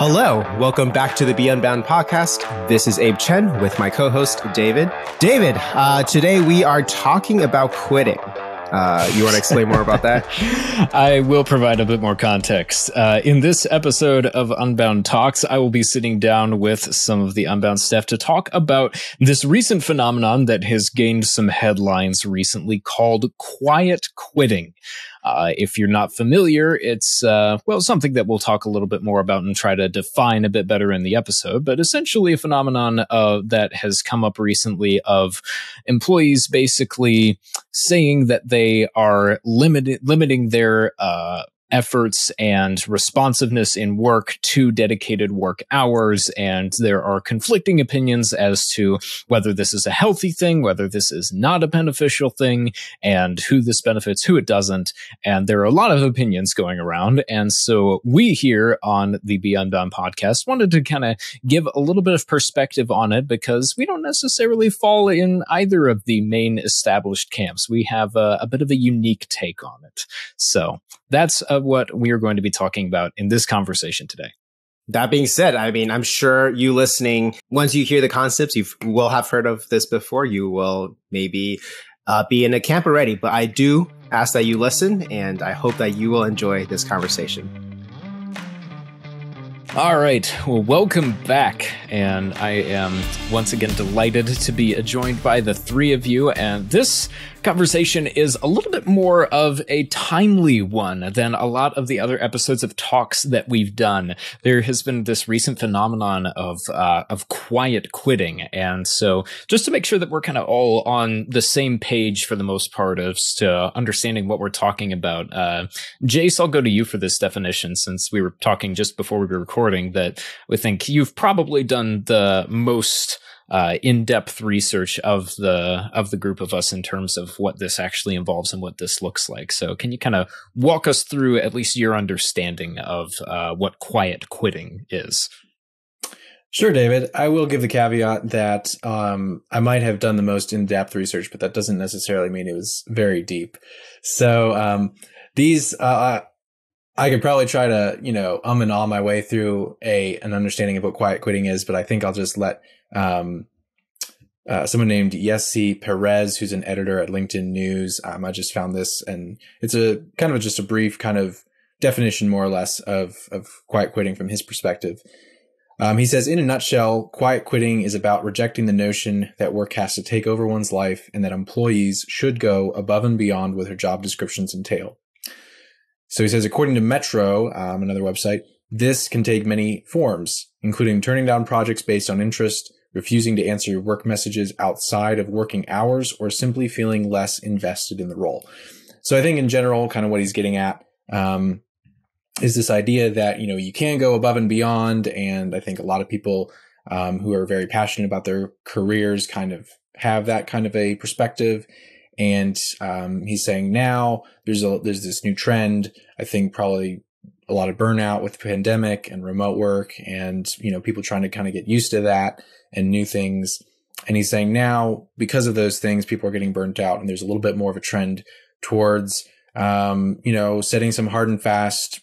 Hello, welcome back to the Unbound podcast. This is Abe Chen with my co-host, David. David, today we are talking about quitting. You want to explain more about that? I will provide a bit more context. In this episode of Unbound Talks, I will be sitting down with some of the Unbound staff to talk about this recent phenomenon that has gained some headlines recently called quiet quitting. If you're not familiar, it's, something that we'll talk a little bit more about and try to define a bit better in the episode, but essentially a phenomenon that has come up recently of employees basically saying that they are limiting their efforts and responsiveness in work to dedicated work hours, and there are conflicting opinions as to whether this is a healthy thing, whether this is not a beneficial thing, and who this benefits, who it doesn't, and there are a lot of opinions going around, and so we here on the Be Unbound podcast wanted to kind of give a little bit of perspective on it, because we don't necessarily fall in either of the main established camps. We have a bit of a unique take on it. So that's what we are going to be talking about in this conversation today. That being said, I mean, I'm sure you listening, once you hear the concepts, you will have heard of this before. You will maybe be in a camp already, but I do ask that you listen, and I hope that you will enjoy this conversation. All right. Well, welcome back. And I am once again delighted to be joined by the three of you. And this conversation is a little bit more of a timely one than a lot of the other episodes of talks that we've done. There has been this recent phenomenon of quiet quitting. And so just to make sure that we're kind of all on the same page for the most part as to understanding what we're talking about, Jace, I'll go to you for this definition, since we were talking just before we were recording that we think you've probably done the most in-depth research of the group of us in terms of what this actually involves and what this looks like. So can you kind of walk us through at least your understanding of what quiet quitting is? Sure, David. I will give the caveat that I might have done the most in-depth research, but that doesn't necessarily mean it was very deep. So I could probably try to, and ah my way through an understanding of what quiet quitting is, but I think I'll just let someone named Jace Perez, who's an editor at LinkedIn News. I just found this, and it's a kind of just a brief kind of definition, more or less, of quiet quitting from his perspective. He says, in a nutshell, quiet quitting is about rejecting the notion that work has to take over one's life and that employees should go above and beyond what their job descriptions entail. So he says, according to Metro, another website, this can take many forms, including turning down projects based on interest, refusing to answer your work messages outside of working hours, or simply feeling less invested in the role. So I think in general, kind of what he's getting at is this idea that, you can go above and beyond. And I think a lot of people who are very passionate about their careers kind of have that kind of a perspective. And he's saying now there's this new trend. I think probably a lot of burnout with the pandemic and remote work, and people trying to kind of get used to that and new things. And he's saying now, because of those things, people are getting burnt out, and there's a little bit more of a trend towards setting some hard and fast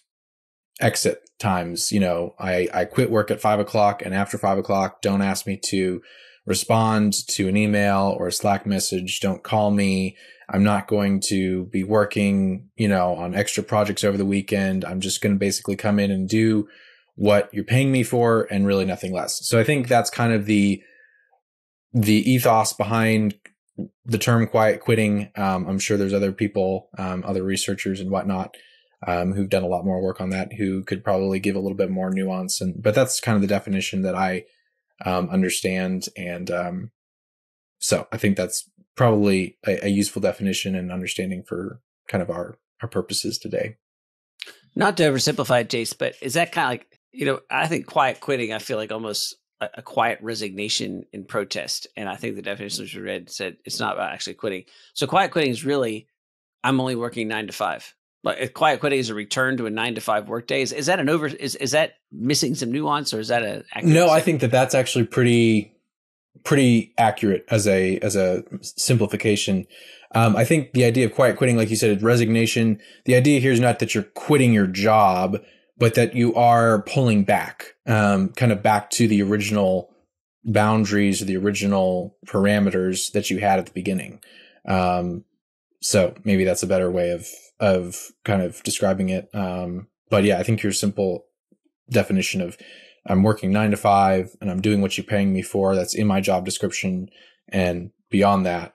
exit times. I quit work at 5 o'clock, and after 5 o'clock, don't ask me to respond to an email or a Slack message. Don't call me. I'm not going to be working, on extra projects over the weekend. I'm just going to basically come in and do what you're paying me for and really nothing less. So I think that's kind of the ethos behind the term quiet quitting. I'm sure there's other people, other researchers and whatnot, who've done a lot more work on that, who could probably give a little bit more nuance. But that's kind of the definition that I understand. And so I think that's probably a useful definition and understanding for kind of our purposes today. Not to oversimplify it, Jace, but is that kind of like, I think quiet quitting, I feel like almost a quiet resignation in protest. And I think the definitions we read said it's not about actually quitting. So quiet quitting is really, I'm only working 9 to 5. Like if quiet quitting is a return to a 9 to 5 work day. Is that is that missing some nuance, or is that a accurate No, I think that's actually pretty accurate as a simplification. I think the idea of quiet quitting, like you said, is resignation. The idea here is not that you're quitting your job, but that you are pulling back, kind of back to the original boundaries or the original parameters that you had at the beginning. So maybe that's a better way of kind of describing it. But yeah, I think your simple definition of I'm working 9 to 5 and I'm doing what you're paying me for, that's in my job description. And beyond that,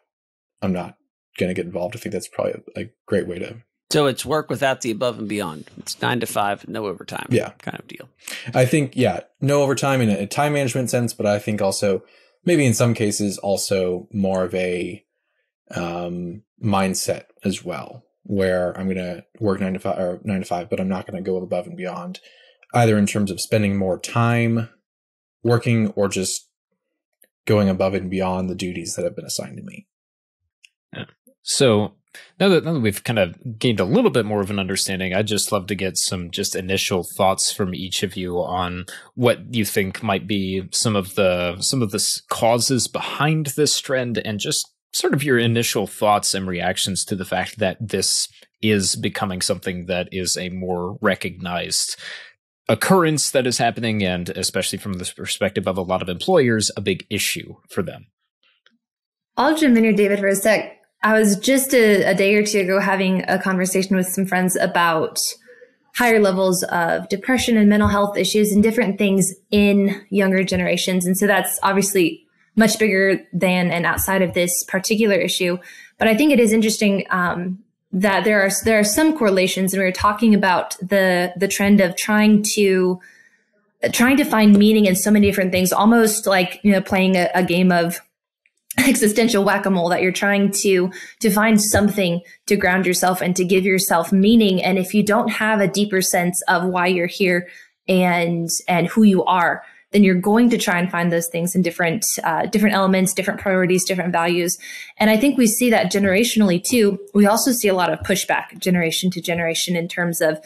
I'm not going to get involved. I think that's probably a great way to. So it's work without the above and beyond. It's 9 to 5, no overtime. Yeah. Kind of deal. I think, yeah, no overtime in a time management sense, but I think also maybe in some cases also more of a mindset as well, where I'm going to work 9 to 5, but I'm not going to go above and beyond, either in terms of spending more time working or just going above and beyond the duties that have been assigned to me. Yeah. So now that we've kind of gained a little bit more of an understanding, I'd just love to get some just initial thoughts from each of you on what you think might be some of the causes behind this trend, and just sort of your initial thoughts and reactions to the fact that this is becoming something that is a more recognized occurrence that is happening, and especially from the perspective of a lot of employers, a big issue for them. I'll jump in here, David, for a sec. I was just a day or two ago having a conversation with some friends about higher levels of depression and mental health issues and different things in younger generations. And so that's obviously much bigger than and outside of this particular issue. But I think it is interesting that there are some correlations, and we were talking about the trend of trying to find meaning in so many different things, almost like, playing a game of existential whack-a-mole, that you're trying to find something to ground yourself and to give yourself meaning. And if you don't have a deeper sense of why you're here and who you are, then you're going to try and find those things in different elements, different priorities, different values. And I think we see that generationally too. We also see a lot of pushback generation to generation in terms of,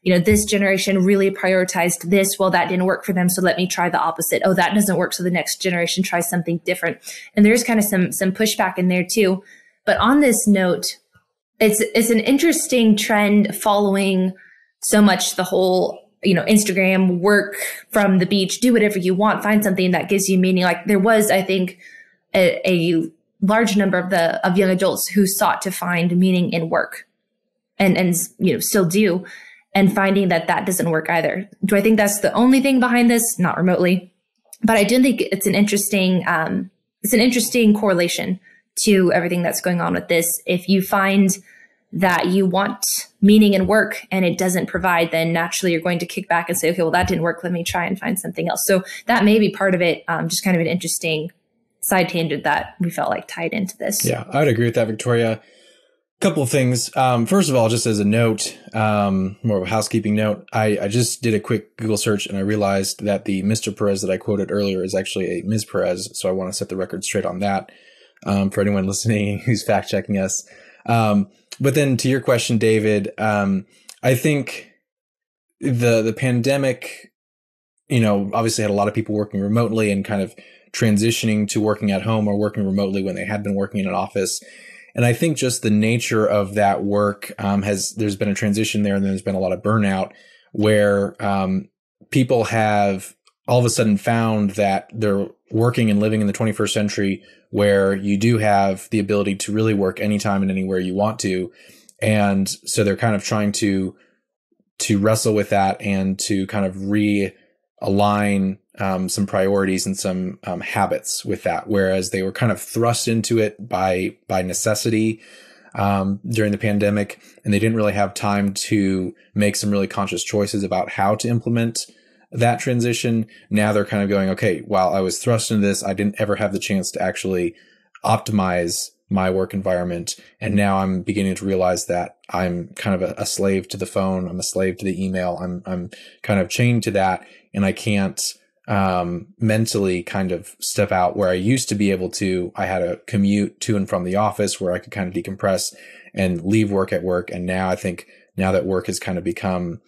this generation really prioritized this. Well, that didn't work for them, so let me try the opposite. Oh, that doesn't work, so the next generation tries something different. And there's kind of some pushback in there too. But on this note, it's an interesting trend following so much the whole, Instagram, work from the beach, do whatever you want, find something that gives you meaning. Like there was, I think, a large number of young adults who sought to find meaning in work and still do. And finding that doesn't work either. Do I think that's the only thing behind this? Not remotely, but I do think it's an interesting correlation to everything that's going on with this. If you find that you want meaning in work and it doesn't provide, then naturally you're going to kick back and say, okay, well, that didn't work. Let me try and find something else. So that may be part of it. Just kind of an interesting side tangent that we felt like tied into this. Yeah, I would agree with that, Victoria. Couple of things. First of all, just as a note, more of a housekeeping note, I just did a quick Google search and I realized that the Mr. Perez that I quoted earlier is actually a Ms. Perez. So I want to set the record straight on that for anyone listening who's fact checking us. But then to your question, David, I think the pandemic, obviously had a lot of people working remotely and kind of transitioning to working at home or working remotely when they had been working in an office. And I think just the nature of that work there's been a transition there, and there's been a lot of burnout where people have all of a sudden found that they're working and living in the 21st century where you do have the ability to really work anytime and anywhere you want to. And so they're kind of trying to wrestle with that and to kind of realign some priorities and some habits with that, whereas they were kind of thrust into it by necessity during the pandemic, and they didn't really have time to make some really conscious choices about how to implement that transition. Now they're kind of going, okay, while I was thrust into this, I didn't ever have the chance to actually optimize my work environment. And now I'm beginning to realize that I'm kind of a slave to the phone. I'm a slave to the email. I'm kind of chained to that, and I can't mentally kind of step out where I used to be able to. I had a commute to and from the office where I could kind of decompress and leave work at work. And now I think now that work has kind of become,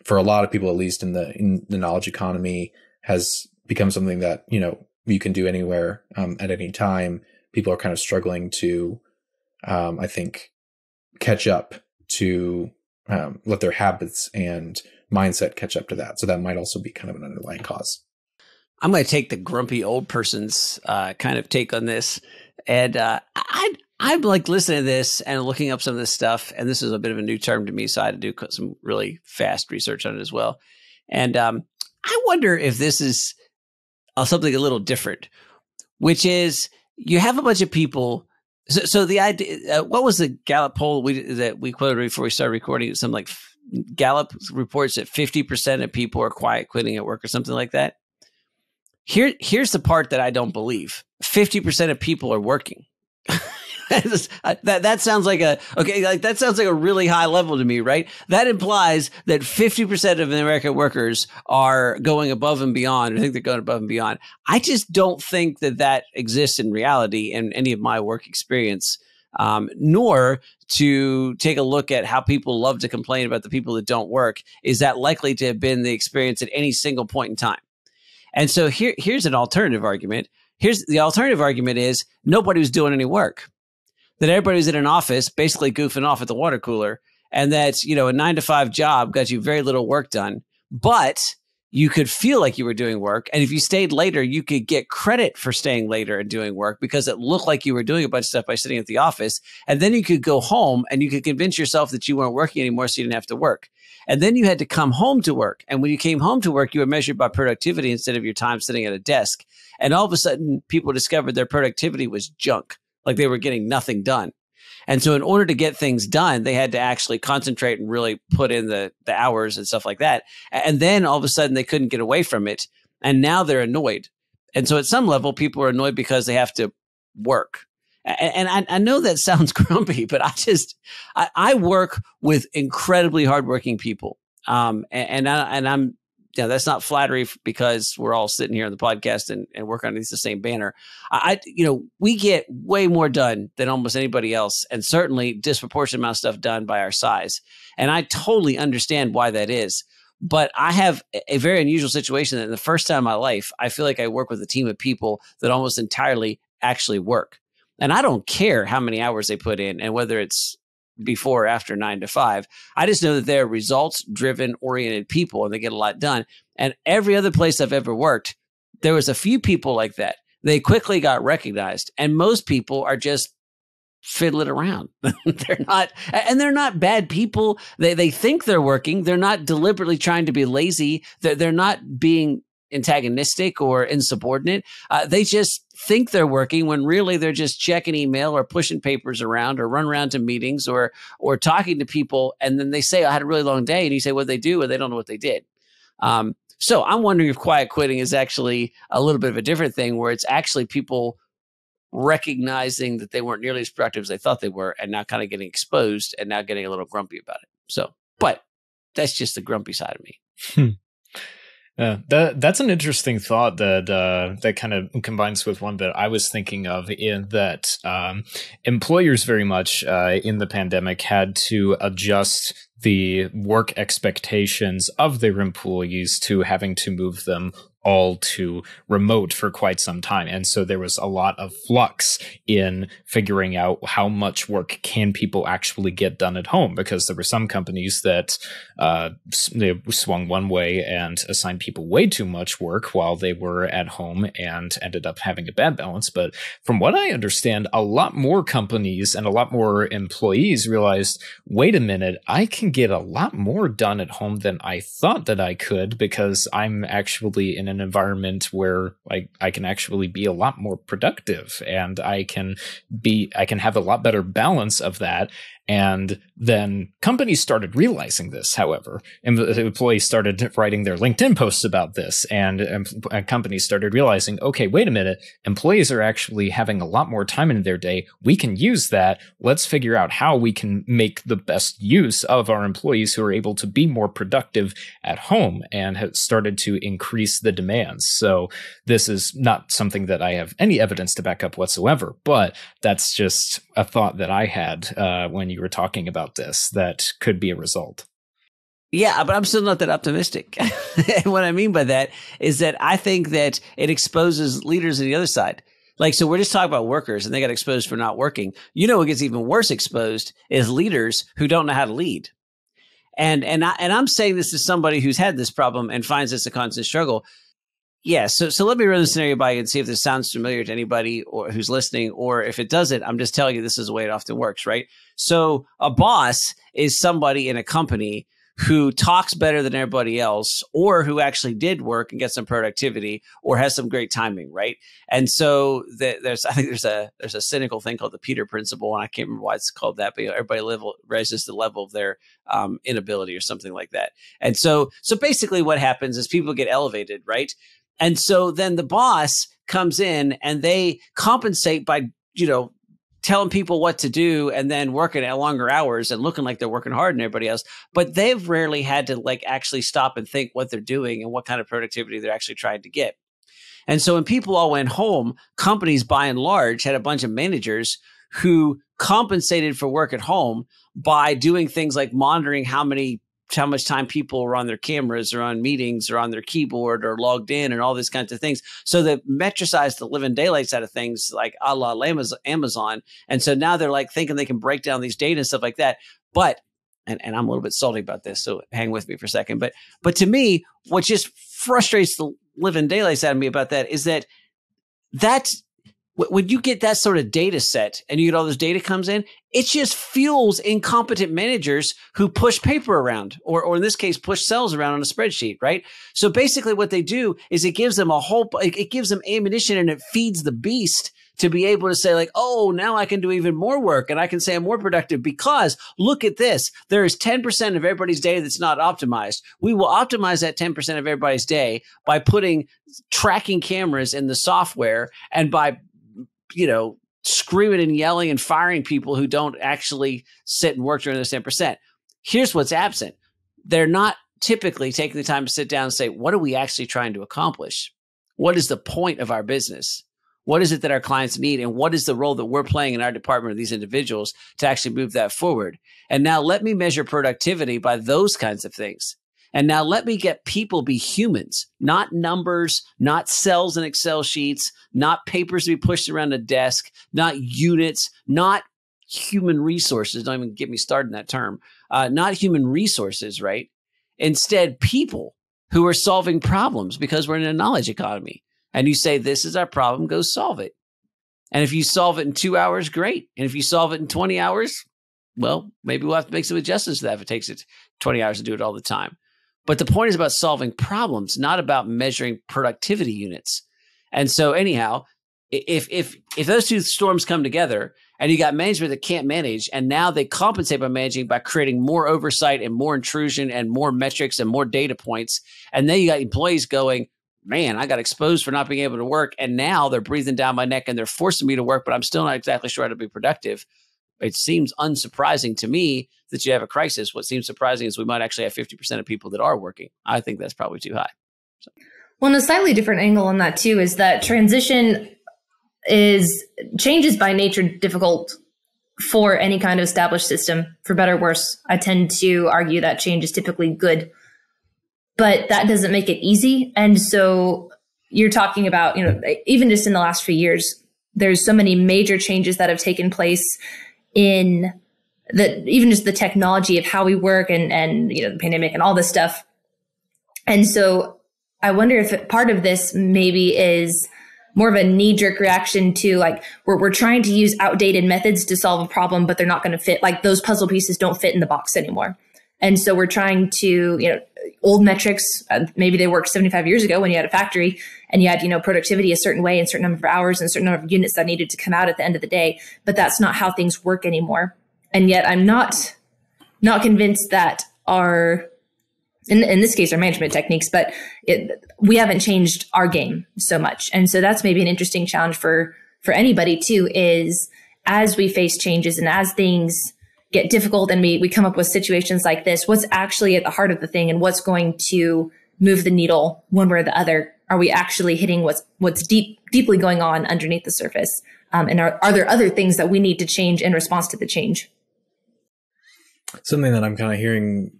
for a lot of people, at least in the knowledge economy, has become something that, you can do anywhere, at any time. People are kind of struggling to, I think, catch up to, let their habits and mindset catch up to that. So that might also be kind of an underlying cause. I'm going to take the grumpy old person's kind of take on this. And I'm like listening to this and looking up some of this stuff. And this is a bit of a new term to me. So I had to do some really fast research on it as well. And I wonder if this is something a little different, which is you have a bunch of people. So the idea, what was the Gallup poll that we quoted before we started recording? Something like Gallup reports that 50% of people are quiet quitting at work or something like that. Here's the part that I don't believe. 50% of people are working. that sounds like that sounds like a really high level to me, right? That implies that 50% of American workers are going above and beyond. I think they're going above and beyond. I just don't think that exists in reality in any of my work experience, nor to take a look at how people love to complain about the people that don't work. Is that likely to have been the experience at any single point in time? And so here's an alternative argument. Here's the alternative argument is nobody was doing any work. That everybody was in an office basically goofing off at the water cooler, and that, a 9-to-5 job got you very little work done, but you could feel like you were doing work. And if you stayed later, you could get credit for staying later and doing work because it looked like you were doing a bunch of stuff by sitting at the office. And then you could go home and you could convince yourself that you weren't working anymore, so you didn't have to work. And then you had to come home to work. And when you came home to work, you were measured by productivity instead of your time sitting at a desk. And all of a sudden, people discovered their productivity was junk, like they were getting nothing done. And so in order to get things done, they had to actually concentrate and really put in the hours and stuff like that. And then all of a sudden, they couldn't get away from it. And now they're annoyed. And so at some level, people are annoyed because they have to work. And I know that sounds grumpy, but I work with incredibly hardworking people. And I'm, that's not flattery because we're all sitting here on the podcast and work underneath the same banner. We get way more done than almost anybody else, and certainly disproportionate amount of stuff done by our size. And I totally understand why that is. But I have a very unusual situation that in the first time in my life, I feel like I work with a team of people that almost entirely actually work. And I don't care how many hours they put in and whether it's before or after 9 to 5. I just know that they're results-driven, oriented people, and they get a lot done. And every other place I've ever worked, there was a few people like that. They quickly got recognized, and most people are just fiddling around. They're not bad people. They think they're working. They're not deliberately trying to be lazy. They're not being antagonistic or insubordinate. They just think they're working when really they're just checking email or pushing papers around or run around to meetings or talking to people. And then they say, I had a really long day. And you say what they do, and they don't know what they did. So I'm wondering if quiet quitting is actually a little bit of a different thing, where it's actually people recognizing that they weren't nearly as productive as they thought they were, and now kind of getting exposed and now getting a little grumpy about it. So, but that's just the grumpy side of me. That's an interesting thought that kind of combines with one that I was thinking of, in that employers very much in the pandemic had to adjust the work expectations of their employees to having to move them all to remote for quite some time. And so there was a lot of flux in figuring out how much work can people actually get done at home, because there were some companies that they swung one way and assigned people way too much work while they were at home and ended up having a bad balance. But from what I understand, a lot more companies and a lot more employees realized, wait a minute, I can get a lot more done at home than I thought that I could, because I'm actually in an environment where I can actually be a lot more productive, and I can have a lot better balance of that. And then companies started realizing this, however, and the employees started writing their LinkedIn posts about this, and companies started realizing, okay, wait a minute, employees are actually having a lot more time in their day. We can use that. Let's figure out how we can make the best use of our employees who are able to be more productive at home, and have started to increase the demands. So this is not something that I have any evidence to back up whatsoever, but that's just a thought that I had when you were talking about this that could be a result. Yeah, but I'm still not that optimistic. And what I mean by that is that I think that it exposes leaders on the other side. Like, so we're just talking about workers and they got exposed for not working. What gets even worse exposed is leaders who don't know how to lead. And I'm saying this as somebody who's had this problem and finds this a constant struggle. Yeah, so let me run the scenario by you and see if this sounds familiar to anybody or who's listening, or if it doesn't, I'm just telling you this is the way it often works, right? So a boss is somebody in a company who talks better than everybody else, or who actually did work and get some productivity, or has some great timing, right? And so there's a cynical thing called the Peter Principle, and I can't remember why it's called that, but everybody raises the level of their inability or something like that. And so basically what happens is people get elevated, right? And so then the boss comes in and they compensate by, telling people what to do and then working at longer hours and looking like they're working hard than everybody else. But they've rarely had to actually stop and think what they're doing and what kind of productivity they're actually trying to get. And so when people all went home, companies by and large had a bunch of managers who compensated for work at home by doing things like monitoring how much time people were on their cameras or on meetings or on their keyboard or logged in and all these kinds of things. So they metricized the living daylights out of things like a la Amazon. And so now they're thinking they can break down these data and stuff like that. But, and I'm a little bit salty about this, so hang with me for a second. But to me, what just frustrates the living daylights out of me about that is that's when you get that sort of data set and you get all this data comes in, it just fuels incompetent managers who push paper around, or in this case, push cells around on a spreadsheet, right? So basically what they do is it gives them it gives them ammunition, and it feeds the beast to be able to say oh, now I can do even more work and I can say I'm more productive because look at this. There is 10% of everybody's day that's not optimized. We will optimize that 10% of everybody's day by putting tracking cameras in the software and by screaming and yelling and firing people who don't actually sit and work during those 10%. Here's what's absent. They're not typically taking the time to sit down and say, what are we actually trying to accomplish? What is the point of our business? What is it that our clients need? And what is the role that we're playing in our department of these individuals to actually move that forward? And now let me measure productivity by those kinds of things. And now let me get people be humans, not numbers, not cells and Excel sheets, not papers to be pushed around a desk, not units, not human resources. Don't even get me started in that term. Not human resources, right? Instead, people who are solving problems, because we're in a knowledge economy. And you say, this is our problem, go solve it. And if you solve it in 2 hours, great. And if you solve it in 20 hours, well, maybe we'll have to make some adjustments to that if it takes it 20 hours to do it all the time. But the point is about solving problems, not about measuring productivity units. And so anyhow, if those two storms come together and you got management that can't manage, and now they compensate by managing by creating more oversight and more intrusion and more metrics and more data points, and then you got employees going, man, I got exposed for not being able to work, and now they're breathing down my neck and they're forcing me to work, but I'm still not exactly sure how to be productive. It seems unsurprising to me that you have a crisis. What seems surprising is we might actually have 50% of people that are working. I think that's probably too high. So. Well, and a slightly different angle on that too is that change is by nature difficult for any kind of established system, for better or worse. I tend to argue that change is typically good, but that doesn't make it easy. And so you're talking about, even just in the last few years, there's so many major changes that have taken place in even just the technology of how we work and the pandemic and all this stuff. And so I wonder if part of this maybe is more of a knee-jerk reaction to we're trying to use outdated methods to solve a problem, but they're not going to fit. Those puzzle pieces don't fit in the box anymore. And so we're trying to, old metrics, maybe they worked 75 years ago when you had a factory and you had, productivity a certain way and a certain number of hours and a certain number of units that needed to come out at the end of the day. But that's not how things work anymore. And yet I'm not convinced that in this case, our management techniques, but we haven't changed our game so much. And so that's maybe an interesting challenge for anybody too, is as we face changes and as things get difficult and we come up with situations like this, what's actually at the heart of the thing and what's going to move the needle one way or the other? Are we actually hitting what's deeply going on underneath the surface? And are there other things that we need to change in response to the change? Something that I'm kind of hearing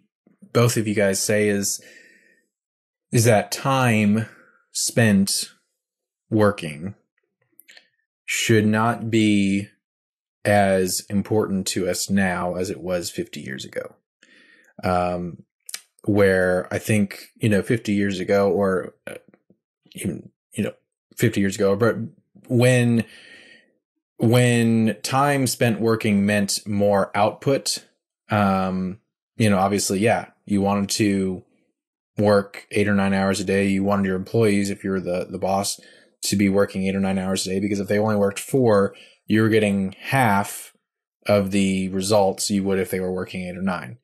both of you guys say is that time spent working should not be as important to us now as it was 50 years ago. where I think, 50 years ago or even, 50 years ago, but when time spent working meant more output, obviously, yeah, you wanted to work 8 or 9 hours a day. You wanted your employees, if you're the boss, to be working 8 or 9 hours a day, because if they only worked 4, you were getting half of the results you would if they were working 8 or 9.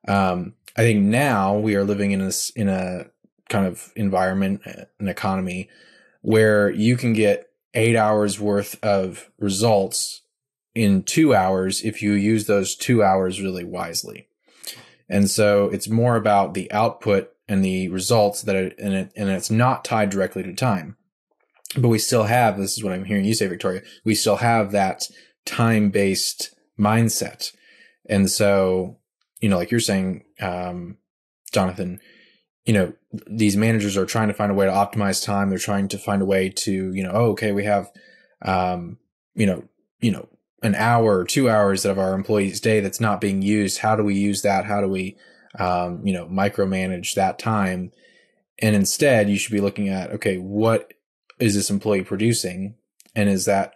I think now we are living in a kind of environment, an economy, where you can get 8 hours worth of results in 2 hours if you use those 2 hours really wisely. And so it's more about the output and the results and it's not tied directly to time. But we still have, this is what I'm hearing you say, Victoria, we still have that time-based mindset. And so, like you're saying, Jonathan, these managers are trying to find a way to optimize time. They're trying to find a way to, okay, we have, an hour or 2 hours of our employees' day that's not being used. How do we use that? How do we, micromanage that time? And instead, you should be looking at, okay, what is this employee producing? And is that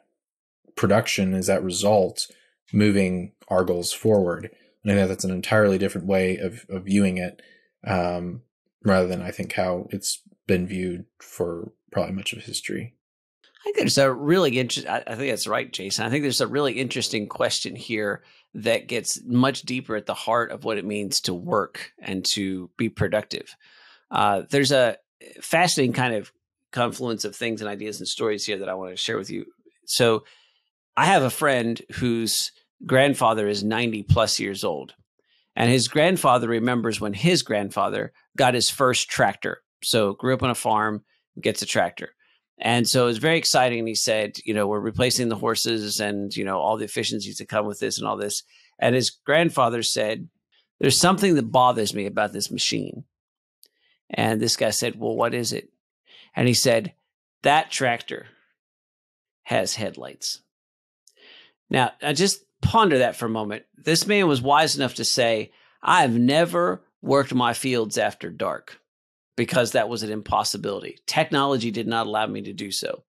production, is that result moving our goals forward? And I think that's an entirely different way of viewing it, rather than I think how it's been viewed for probably much of history. I think there's a really interesting, I think that's right, Jason. I think there's a really interesting question here that gets much deeper at the heart of what it means to work and to be productive. There's a fascinating kind of confluence of things and ideas and stories here that I want to share with you. So I have a friend whose grandfather is 90 plus years old, and his grandfather remembers when his grandfather got his first tractor. So grew up on a farm, gets a tractor. And so it was very exciting. And he said, we're replacing the horses and, all the efficiencies that come with this and all this. And his grandfather said, there's something that bothers me about this machine. And this guy said, well, what is it? And he said, that tractor has headlights. Now, I just ponder that for a moment. This man was wise enough to say, I've never worked my fields after dark, because that was an impossibility. Technology did not allow me to do so.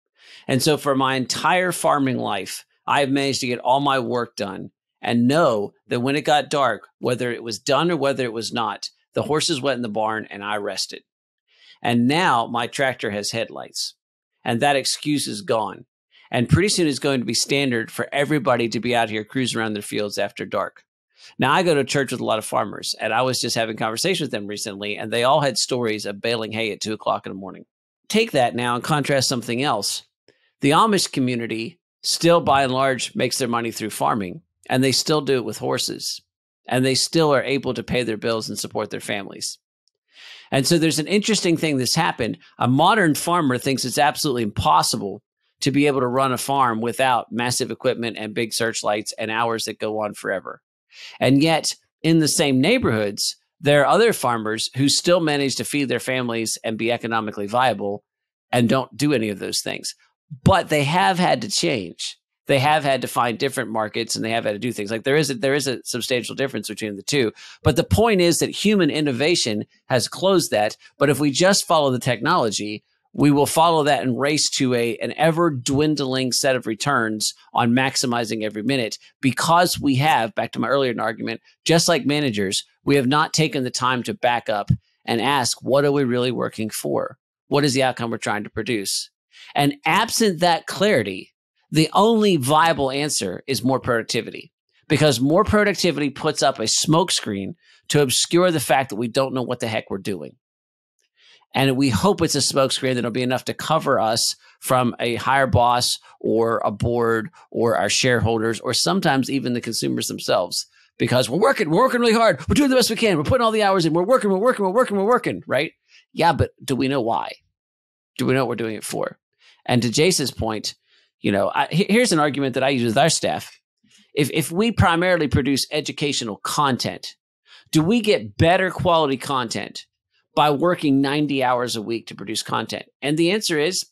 And so for my entire farming life, I've managed to get all my work done and know that when it got dark, whether it was done or whether it was not, the horses went in the barn and I rested. And now my tractor has headlights, and that excuse is gone. And pretty soon it's going to be standard for everybody to be out here cruising around their fields after dark. Now, I go to church with a lot of farmers, and I was just having conversations with them recently, and they all had stories of baling hay at 2 o'clock in the morning. Take that now and contrast something else. The Amish community still, by and large, makes their money through farming, and they still do it with horses, and they still are able to pay their bills and support their families. And so there's an interesting thing that's happened. A modern farmer thinks it's absolutely impossible to be able to run a farm without massive equipment and big searchlights and hours that go on forever. And yet, in the same neighborhoods, there are other farmers who still manage to feed their families and be economically viable and don't do any of those things. But they have had to change. They have had to find different markets, and they have had to do things. Like there is a substantial difference between the two. But the point is that human innovation has closed that. But if we just follow the technology, we will follow that and race to an ever dwindling set of returns on maximizing every minute, because we have, back to my earlier argument, just like managers, we have not taken the time to back up and ask, what are we really working for? What is the outcome we're trying to produce? And absent that clarity, the only viable answer is more productivity, because more productivity puts up a smokescreen to obscure the fact that we don't know what the heck we're doing. And we hope it's a smokescreen that'll be enough to cover us from a higher boss or a board or our shareholders, or sometimes even the consumers themselves, because we're working really hard. We're doing the best we can. We're putting all the hours in. We're working, right? Yeah, but do we know why? Do we know what we're doing it for? And to Jace's point, here's an argument that I use with our staff. If we primarily produce educational content, do we get better quality content by working 90 hours a week to produce content? And the answer is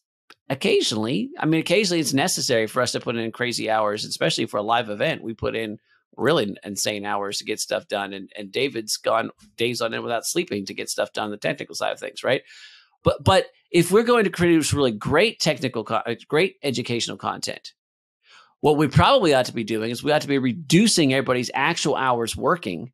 occasionally. I mean, occasionally it's necessary for us to put in crazy hours, especially for a live event. We put in really insane hours to get stuff done. And David's gone days on end without sleeping to get stuff done on the technical side of things, right? But if we're going to produce really great great educational content, what we probably ought to be doing is we ought to be reducing everybody's actual hours working,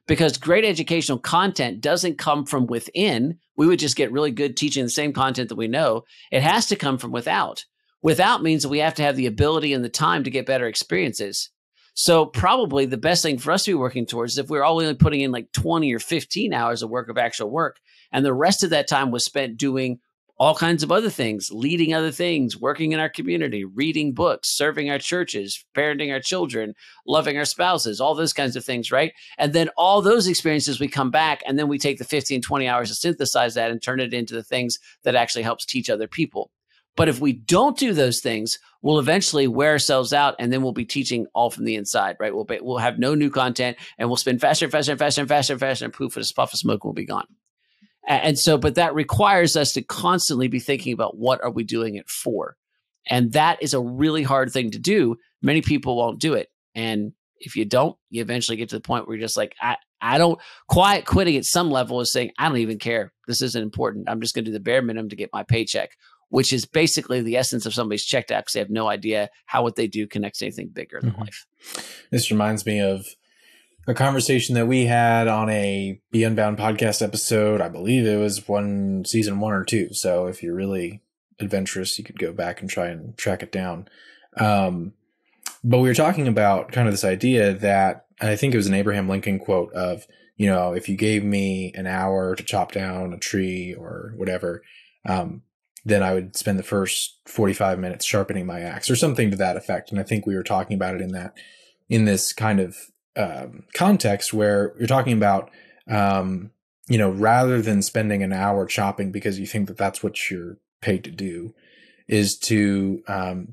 because great educational content doesn't come from within. We would just get really good teaching the same content that we know. It has to come from without. Without means that we have to have the ability and the time to get better experiences. So probably the best thing for us to be working towards is if we're only putting in like 20 or 15 hours of actual work, and the rest of that time was spent doing all kinds of other things, leading other things, working in our community, reading books, serving our churches, parenting our children, loving our spouses, all those kinds of things, right? And then all those experiences, we come back and then we take the 15, 20 hours to synthesize that and turn it into the things that actually helps teach other people. But if we don't do those things, we'll eventually wear ourselves out, and then we'll be teaching all from the inside, right? We'll have no new content, and we'll spin faster, and poof, and a puff of smoke will be gone. And so, but that requires us to constantly be thinking about what are we doing it for? And that is a really hard thing to do. Many people won't do it. And if you don't, you eventually get to the point where you're just like, I don't. Quiet quitting at some level is saying, I don't even care. This isn't important. I'm just going to do the bare minimum to get my paycheck, which is basically the essence of somebody's checked out because they have no idea how what they do connects to anything bigger in life. This reminds me of a conversation that we had on a Be Unbound podcast episode. I believe it was season 1 or 2. So if you're really adventurous, you could go back and try and track it down. But we were talking about kind of this idea that, and I think it was an Abraham Lincoln quote of, you know, if you gave me an hour to chop down a tree or whatever, then I would spend the first 45 minutes sharpening my axe or something to that effect. And I think we were talking about it in this kind of context where you're talking about, you know, rather than spending an hour chopping because you think that that's what you're paid to do, is to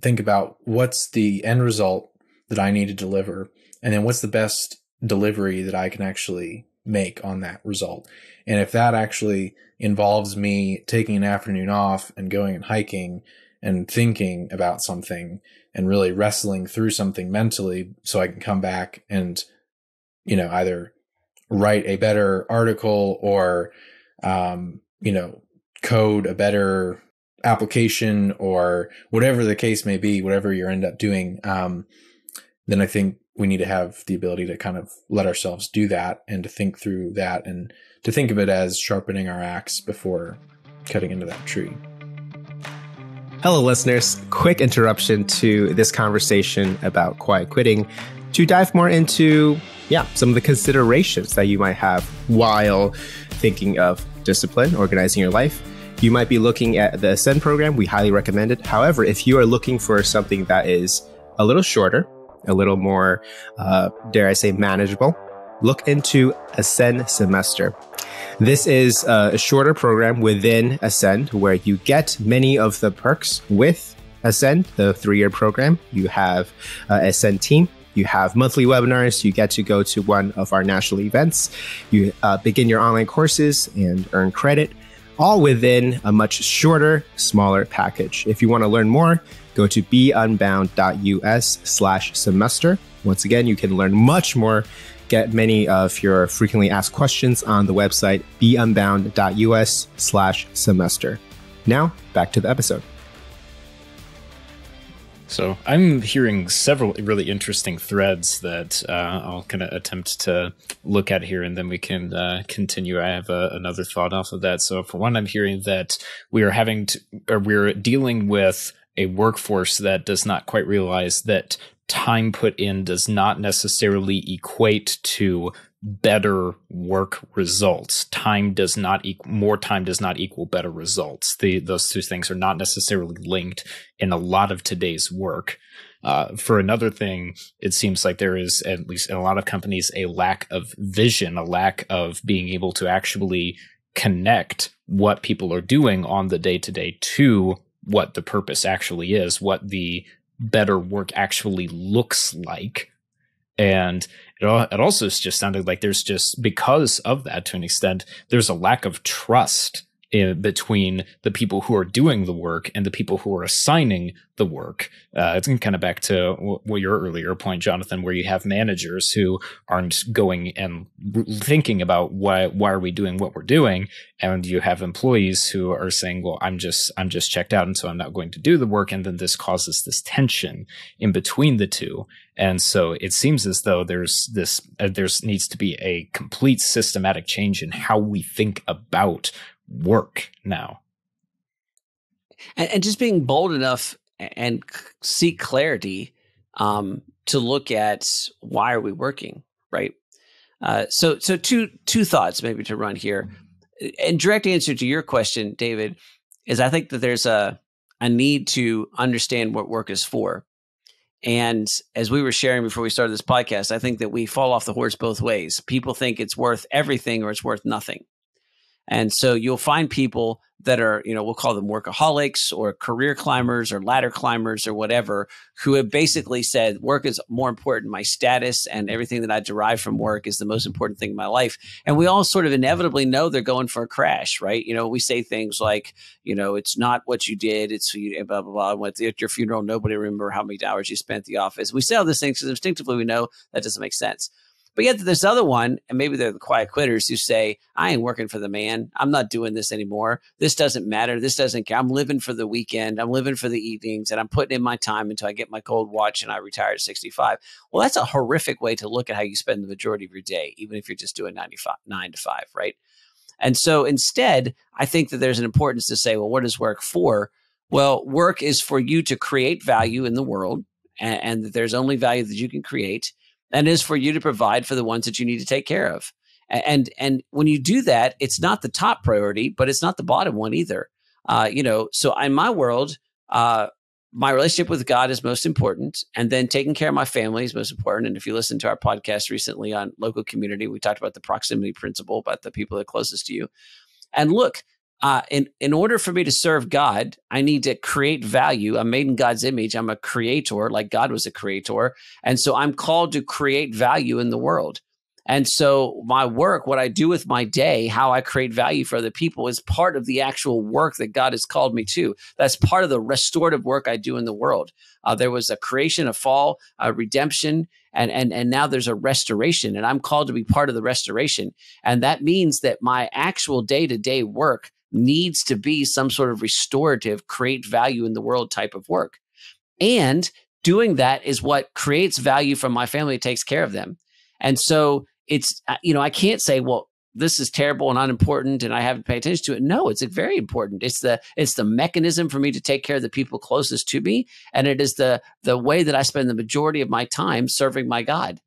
think about what's the end result that I need to deliver, and then what's the best delivery that I can actually make on that result. And if that actually involves me taking an afternoon off and going and hiking and thinking about something and really wrestling through something mentally so I can come back and, you know, either write a better article or, you know, code a better application or whatever the case may be, whatever you end up doing, then I think we need to have the ability to kind of let ourselves do that and to think through that and to think of it as sharpening our axe before cutting into that tree. Hello, listeners. Quick interruption to this conversation about quiet quitting to dive more into, some of the considerations that you might have while thinking of discipline, organizing your life. You might be looking at the Ascend program. We highly recommend it. However, if you are looking for something that is a little shorter, a little more, dare I say, manageable, look into Ascend Semester. This is a shorter program within Ascend where you get many of the perks with Ascend, the 3-year program. You have Ascend team. You have monthly webinars. You get to go to one of our national events. You begin your online courses and earn credit, all within a much shorter, smaller package. If you want to learn more, go to beunbound.us/semester. Once again, you can learn much more, get many of your frequently asked questions on the website beunbound.us/semester. Now, back to the episode. So I'm hearing several really interesting threads that I'll kind of attempt to look at here, and then we can continue. I have another thought off of that. So for one, I'm hearing that we are we're dealing with a workforce that does not quite realize that time put in does not necessarily equate to better work results. More time does not equal better results. Those two things are not necessarily linked in a lot of today's work. For another thing, it seems like there is, at least in a lot of companies, a lack of vision, a lack of being able to actually connect what people are doing on the day-to-day to what the purpose actually is, what the better work actually looks like. And it also just sounded like there's just, because of that, to an extent, there's a lack of trust between the people who are doing the work and the people who are assigning the work. It's kind of back to your earlier point, Jonathan, where you have managers who aren't going and thinking about why are we doing what we're doing, and you have employees who are saying, well, I'm just checked out, and so I'm not going to do the work, and then this causes this tension in between the two. And so it seems as though there needs to be a complete systematic change in how we think about work now. And just being bold enough and seek clarity to look at why are we working, right? So two thoughts maybe to run here. And direct answer to your question, David, is I think that there's a need to understand what work is for. And as we were sharing before we started this podcast, I think that we fall off the horse both ways. People think it's worth everything or it's worth nothing. And so you'll find people that are, we'll call them workaholics or career climbers or ladder climbers or whatever, who have basically said work is more important. My status and everything that I derive from work is the most important thing in my life. And we all sort of inevitably know they're going for a crash, right? We say things like, it's not what you did, it's blah, blah, blah. At your funeral, nobody remember how many hours you spent at the office. We say all these things because instinctively we know that doesn't make sense. But yet this other one, and maybe they're the quiet quitters who say, I ain't working for the man. I'm not doing this anymore. This doesn't matter. This doesn't care. I'm living for the weekend. I'm living for the evenings, and I'm putting in my time until I get my gold watch and I retire at 65. Well, that's a horrific way to look at how you spend the majority of your day, even if you're just doing 9 to 5, right? And so instead, I think that there's an importance to say, well, what is work for? Well, work is for you to create value in the world, and that there's only value that you can create. And is for you to provide for the ones that you need to take care of. And when you do that, it's not the top priority, but it's not the bottom one either. So in my world, my relationship with God is most important. And then taking care of my family is most important. And if you listen to our podcast recently on local community, we talked about the proximity principle, about the people that are closest to you. And look, in order for me to serve God, I need to create value. I'm made in God's image. I'm a creator, like God was a creator. And so I'm called to create value in the world. And so my work, what I do with my day, how I create value for other people is part of the actual work that God has called me to. That's part of the restorative work I do in the world. There was a creation, a fall, a redemption, and now there's a restoration, and I'm called to be part of the restoration. And that means that my actual day-to-day work needs to be some sort of restorative, create value in the world type of work. And doing that is what creates value from my family, takes care of them. And so it's, I can't say, well, this is terrible and unimportant and I haven't paid attention to it. No, it's very important. It's the mechanism for me to take care of the people closest to me. And it is the way that I spend the majority of my time serving my God.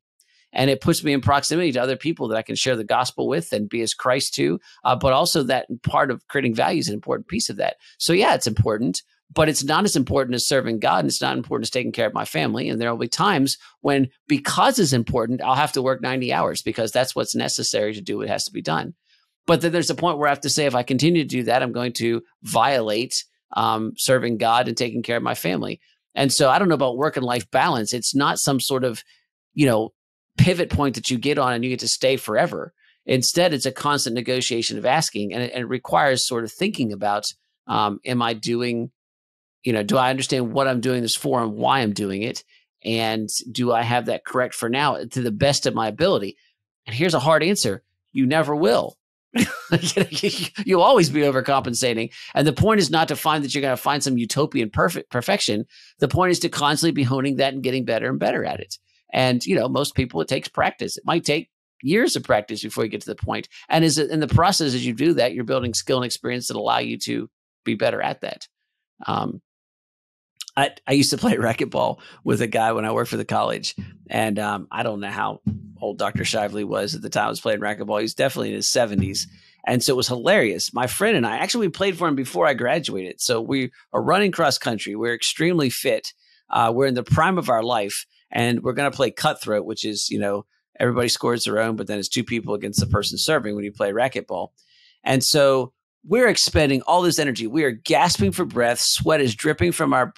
And it puts me in proximity to other people that I can share the gospel with and be as Christ to. But also that part of creating value is an important piece of that. So yeah, it's important, but it's not as important as serving God, and it's not important as taking care of my family. And there will be times when, because it's important, I'll have to work 90 hours because that's what's necessary to do what has to be done. But then there's a point where I have to say, if I continue to do that, I'm going to violate serving God and taking care of my family. And so I don't know about work and life balance. It's not some sort of, pivot point that you get on and you get to stay forever. Instead, it's a constant negotiation of asking, and it requires sort of thinking about, am I doing, do I understand what I'm doing this for and why I'm doing it? And do I have that correct for now to the best of my ability? And here's a hard answer. You never will. You'll always be overcompensating. And the point is not to find that you're going to find some utopian perfection. The point is to constantly be honing that and getting better and better at it. And, most people, it takes practice. It might take years of practice before you get to the point. And in the process, as you do that, you're building skill and experience that allow you to be better at that. I used to play racquetball with a guy when I worked for the college. And I don't know how old Dr. Shively was at the time I was playing racquetball. He was definitely in his 70s. And so it was hilarious. My friend and I, actually, we played for him before I graduated. So we are running cross country. We're extremely fit. We're in the prime of our life. And we're going to play cutthroat, which is, everybody scores their own, but then it's two people against the person serving when you play racquetball. And so we're expending all this energy. We are gasping for breath. Sweat is dripping from our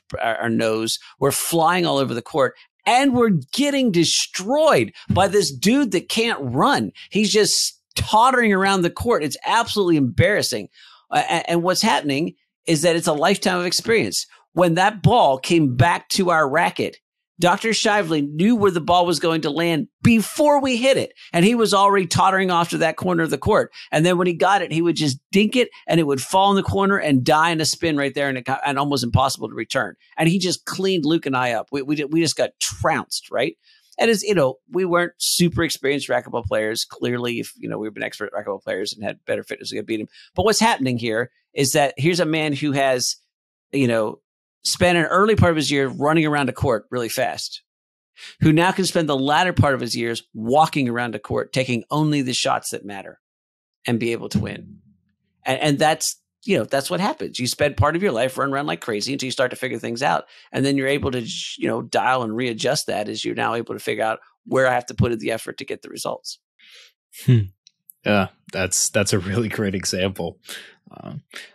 nose. We're flying all over the court, and we're getting destroyed by this dude that can't run. He's just tottering around the court. It's absolutely embarrassing. And what's happening is that it's a lifetime of experience. When that ball came back to our racket, Dr. Shively knew where the ball was going to land before we hit it. And he was already tottering off to that corner of the court. And then when he got it, he would just dink it and it would fall in the corner and die in a spin right there and almost impossible to return. And he just cleaned Luke and I up. We just got trounced, right? And as we weren't super experienced racquetball players. Clearly, if we've been expert racquetball players and had better fitness, we could beat him. But what's happening here is that here's a man who has, spent an early part of his year running around a court really fast, who now can spend the latter part of his years walking around a court, taking only the shots that matter and be able to win. And that's what happens. You spend part of your life running around like crazy until you start to figure things out. And then you're able to, dial and readjust that as you're now able to figure out where I have to put in the effort to get the results. Yeah, that's a really great example.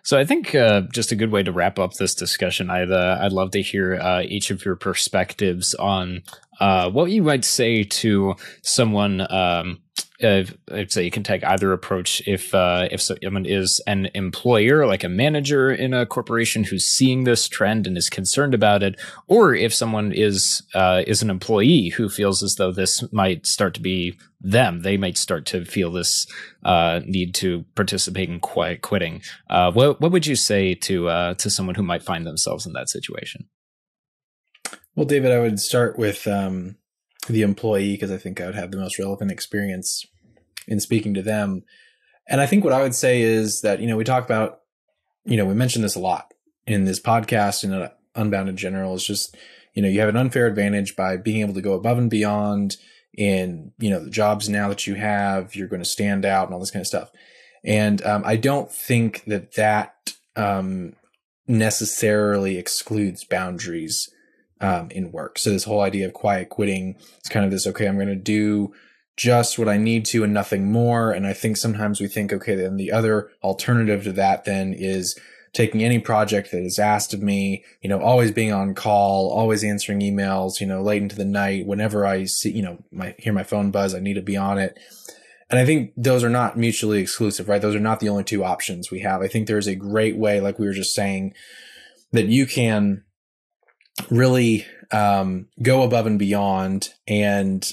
So I think just a good way to wrap up this discussion, I'd love to hear each of your perspectives on what you might say to someone. I'd say you can take either approach. If someone is an employer, like a manager in a corporation who's seeing this trend and is concerned about it, or if someone is an employee who feels as though this might start to be them, they might start to feel this need to participate in quiet quitting. What would you say to someone who might find themselves in that situation? Well, David, I would start with the employee because I think I would have the most relevant experience in speaking to them. And I think what I would say is that, we talk about, we mention this a lot in this podcast and Unbound in general. Is just, you have an unfair advantage by being able to go above and beyond in, the jobs now that you have, you're going to stand out and all this kind of stuff. And I don't think that necessarily excludes boundaries in work. So this whole idea of quiet quitting is kind of this, okay, I'm going to do just what I need to and nothing more. And I think sometimes we think, okay, then the other alternative to that then is taking any project that is asked of me, always being on call, always answering emails, late into the night, whenever I see, hear my phone buzz, I need to be on it. And I think those are not mutually exclusive, right? Those are not the only two options we have. I think there's a great way, like we were just saying, that you can really go above and beyond and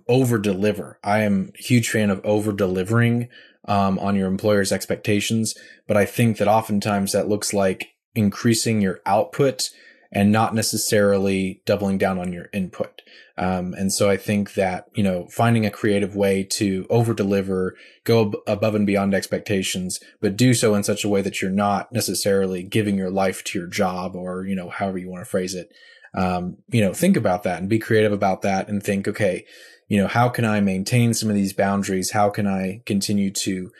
over deliver. I am a huge fan of over delivering on your employer's expectations, but I think that oftentimes that looks like increasing your output and not necessarily doubling down on your input. And so I think that, finding a creative way to over deliver, go above and beyond expectations, but do so in such a way that you're not necessarily giving your life to your job or, however you want to phrase it. Think about that and be creative about that and think, okay, how can I maintain some of these boundaries? How can I continue to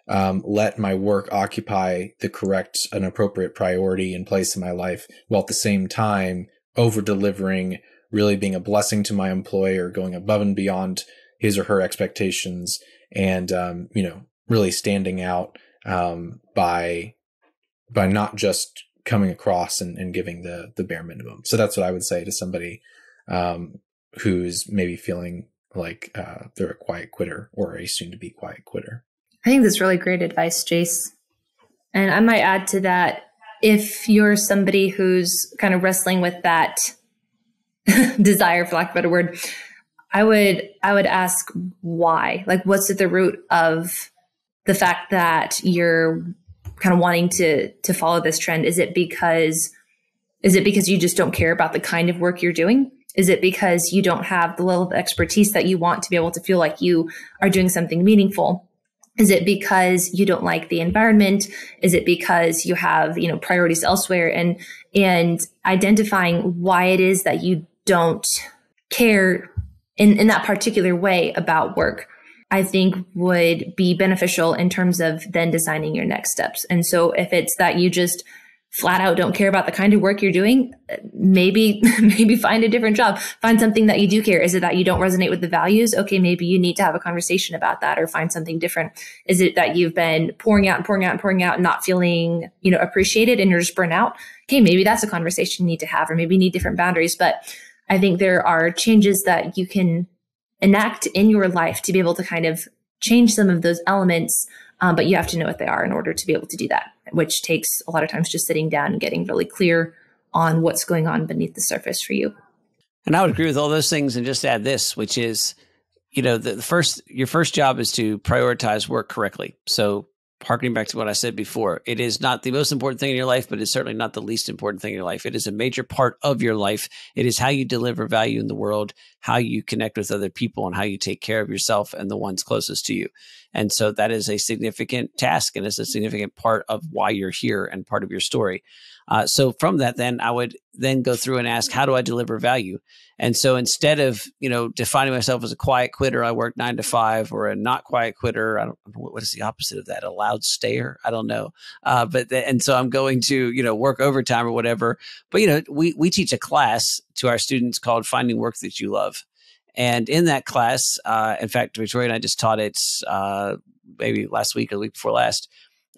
let my work occupy the correct and appropriate priority and place in my life, while at the same time over delivering, really being a blessing to my employer, going above and beyond his or her expectations, and really standing out by not just coming across and giving the bare minimum. So that's what I would say to somebody who's maybe feeling like they're a quiet quitter or a soon to be quiet quitter. I think that's really great advice, Jace. And I might add to that, if you're somebody who's kind of wrestling with that desire, for lack of a better word, I would ask why. Like, what's at the root of the fact that you're kind of wanting to follow this trend? Is it because you just don't care about the kind of work you're doing? Is it because you don't have the level of expertise that you want to be able to feel like you are doing something meaningful? Is it because you don't like the environment? Is it because you have, priorities elsewhere? And identifying why it is that you don't care in that particular way about work, I think would be beneficial in terms of then designing your next steps. And so if it's that you just flat out don't care about the kind of work you're doing, maybe find a different job, find something that you do care. Is it that you don't resonate with the values? Okay, maybe you need to have a conversation about that or find something different. Is it that you've been pouring out and not feeling, appreciated and you're just burnt out? Okay, maybe that's a conversation you need to have, or maybe you need different boundaries. But I think there are changes that you can enact in your life to be able to kind of change some of those elements but you have to know what they are in order to be able to do that, which takes a lot of times just sitting down and getting really clear on what's going on beneath the surface for you. And I would agree with all those things, and just add this, which is, your first job is to prioritize work correctly. So harkening back to what I said before, it is not the most important thing in your life, but it's certainly not the least important thing in your life. It is a major part of your life. It is how you deliver value in the world, how you connect with other people, and how you take care of yourself and the ones closest to you. And so that is a significant task, and it's a significant part of why you're here and part of your story. So from that, then I would then go through and ask, how do I deliver value? And so instead of, defining myself as a quiet quitter, I work 9 to 5, or a not quiet quitter, I don't know, what is the opposite of that? A loud stayer? I don't know. And so I'm going to, work overtime or whatever. But, we teach a class to our students called Finding Work That You Love. And in that class, in fact, Victoria and I just taught it maybe last week or the week before last.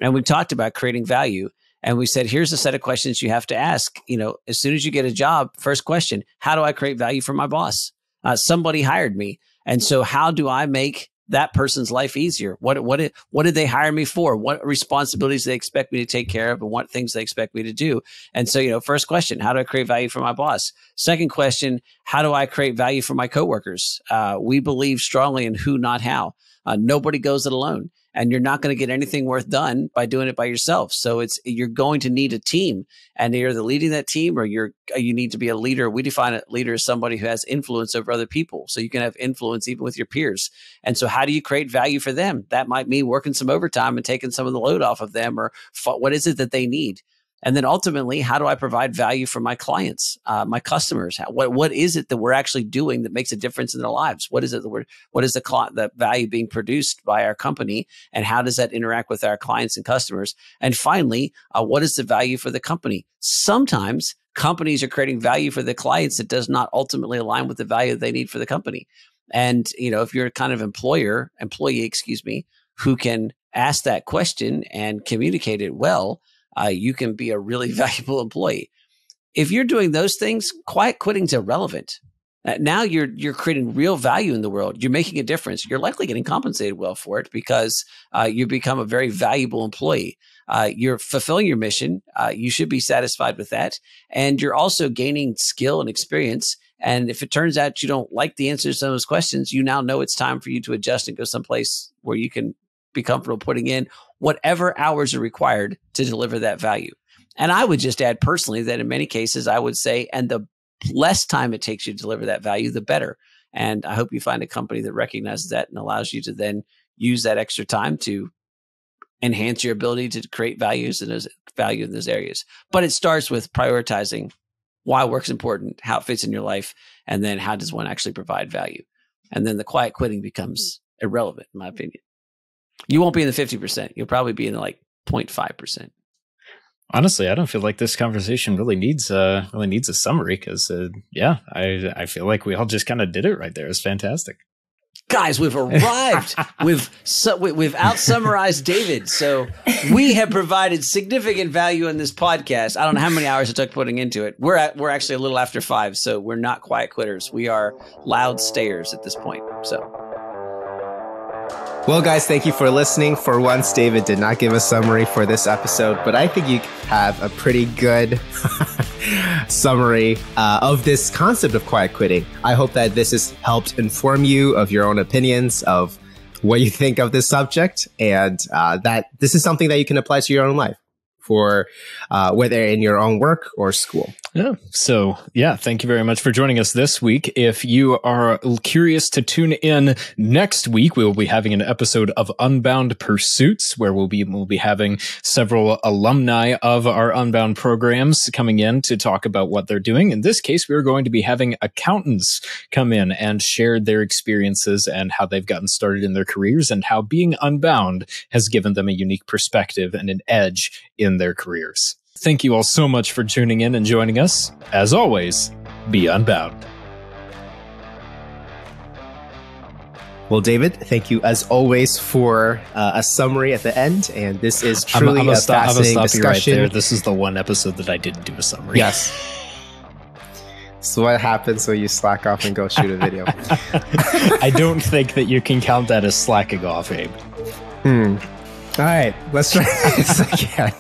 And we talked about creating value. And we said, here's a set of questions you have to ask. As soon as you get a job, first question, how do I create value for my boss? Somebody hired me. And so how do I make that person's life easier? What did they hire me for? What responsibilities they expect me to take care of, and what things they expect me to do? And so, first question, how do I create value for my boss? Second question, how do I create value for my coworkers? We believe strongly in who, not how. Nobody goes it alone. And you're not going to get anything worth done by doing it by yourself. So you're going to need a team, and you're either leading that team or you need to be a leader. We define a leader as somebody who has influence over other people. So you can have influence even with your peers. And so how do you create value for them? That might mean working some overtime and taking some of the load off of them, or what is it that they need? And then ultimately, how do I provide value for my clients, my customers? What is it that we're actually doing that makes a difference in their lives? What is it what is the value being produced by our company, and how does that interact with our clients and customers? And finally, what is the value for the company? Sometimes companies are creating value for the clients that does not ultimately align with the value that they need for the company. And if you're a kind of employee, who can ask that question and communicate it well, you can be a really valuable employee. If you're doing those things, quiet quitting is irrelevant. Now you're creating real value in the world. You're making a difference. You're likely getting compensated well for it, because you become a very valuable employee. You're fulfilling your mission. You should be satisfied with that. And you're also gaining skill and experience. And if it turns out you don't like the answers to some of those questions, you now know it's time for you to adjust and go someplace where you can be comfortable putting in whatever hours are required to deliver that value. And I would just add personally that in many cases, I would say, and the less time it takes you to deliver that value, the better. And I hope you find a company that recognizes that and allows you to then use that extra time to enhance your ability to create value in those areas. But it starts with prioritizing why work's important, how it fits in your life, and then how does one actually provide value? And then the quiet quitting becomes irrelevant, in my opinion. You won't be in the 50%. You'll probably be in the 0.5%. Honestly, I don't feel like this conversation really needs a summary, because I feel like we all just kind of did it right there. It's fantastic. Guys, we've arrived. We've out-summarized David. So we have provided significant value in this podcast. I don't know how many hours it took putting into it. We're actually a little after 5, so we're not quiet quitters. We are loud stayers at this point. So. Well, guys, thank you for listening. For once, David did not give a summary for this episode, but I think you have a pretty good summary of this concept of quiet quitting. I hope that this has helped inform you of your own opinions of what you think of this subject, and that this is something that you can apply to your own life, for whether in your own work or school. Yeah. So, thank you very much for joining us this week. If you are curious to tune in next week, we will be having an episode of Unbound Pursuits, where we'll be having several alumni of our Unbound programs coming in to talk about what they're doing. In this case, we're going to be having accountants come in and share their experiences and how they've gotten started in their careers, and how being unbound has given them a unique perspective and an edge in their careers. Thank you all so much for tuning in and joining us. As always, be unbound. Well, David, thank you as always for a summary at the end. And this is truly a fascinating discussion. You right there. This is the one episode that I didn't do a summary. Yes. So what happens when you slack off and go shoot a video? I don't think that you can count that as slacking off, Abe. All right, let's try this again.